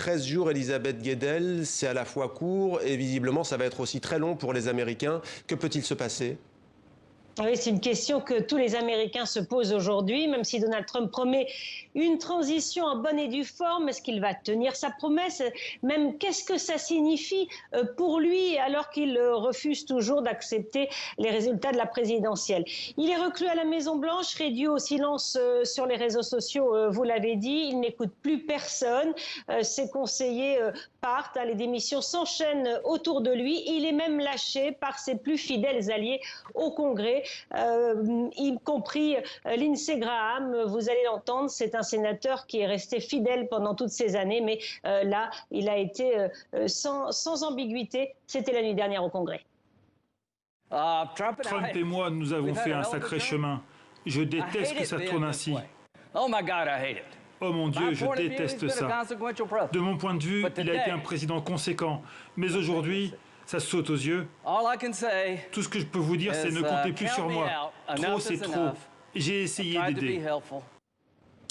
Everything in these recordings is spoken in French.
13 jours, Elisabeth Guedel, c'est à la fois court et visiblement ça va être aussi très long pour les Américains. Que peut-il se passer ? Oui, c'est une question que tous les Américains se posent aujourd'hui, même si Donald Trump promet une transition en bonne et due forme. Est-ce qu'il va tenir sa promesse? Même qu'est-ce que ça signifie pour lui alors qu'il refuse toujours d'accepter les résultats de la présidentielle? Il est reclus à la Maison-Blanche, réduit au silence sur les réseaux sociaux, vous l'avez dit. Il n'écoute plus personne. Ses conseillers partent, les démissions s'enchaînent autour de lui. Il est même lâché par ses plus fidèles alliés au Congrès. Y compris Lindsey Graham, vous allez l'entendre, c'est un sénateur qui est resté fidèle pendant toutes ces années, mais là, il a été sans ambiguïté. C'était la nuit dernière au Congrès. Trump et moi, nous avons fait un sacré chemin. Je déteste que ça tourne ainsi. Oh mon Dieu, je déteste ça. De mon point de vue, il a été un président conséquent. Mais aujourd'hui, ça saute aux yeux. Tout ce que je peux vous dire, c'est ne comptez plus sur moi. Trop, c'est trop. J'ai essayé d'aider.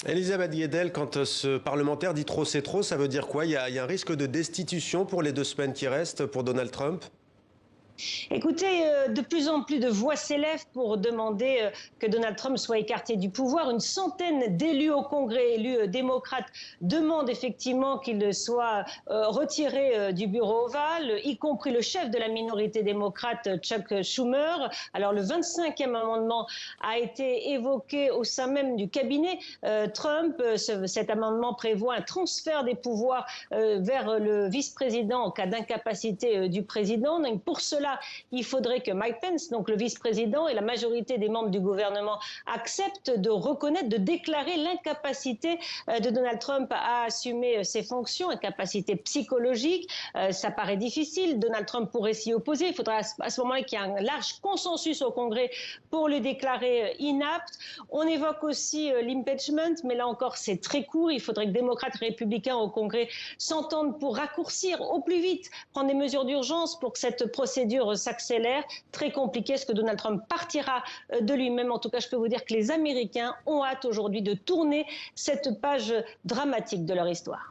Elisabeth Guedel, quand ce parlementaire dit trop, c'est trop, ça veut dire quoi? Il y a un risque de destitution pour les 2 semaines qui restent pour Donald Trump? Écoutez, de plus en plus de voix s'élèvent pour demander que Donald Trump soit écarté du pouvoir. Une centaine d'élus au Congrès, élus démocrates, demandent effectivement qu'il soit retiré du bureau ovale, y compris le chef de la minorité démocrate, Chuck Schumer. Alors le 25e amendement a été évoqué au sein même du cabinet Trump. Cet amendement prévoit un transfert des pouvoirs vers le vice-président en cas d'incapacité du président. Donc pour cela, il faudrait que Mike Pence, donc le vice-président, et la majorité des membres du gouvernement acceptent de reconnaître, de déclarer l'incapacité de Donald Trump à assumer ses fonctions, incapacité psychologique. Ça paraît difficile. Donald Trump pourrait s'y opposer. Il faudra à ce moment-là qu'il y ait un large consensus au Congrès pour le déclarer inapte. On évoque aussi l'impeachment, mais là encore, c'est très court. Il faudrait que démocrates et républicains au Congrès s'entendent pour raccourcir au plus vite, prendre des mesures d'urgence pour que cette procédure s'accélère. Très compliqué. Est-ce que Donald Trump partira de lui-même? En tout cas, je peux vous dire que les Américains ont hâte aujourd'hui de tourner cette page dramatique de leur histoire.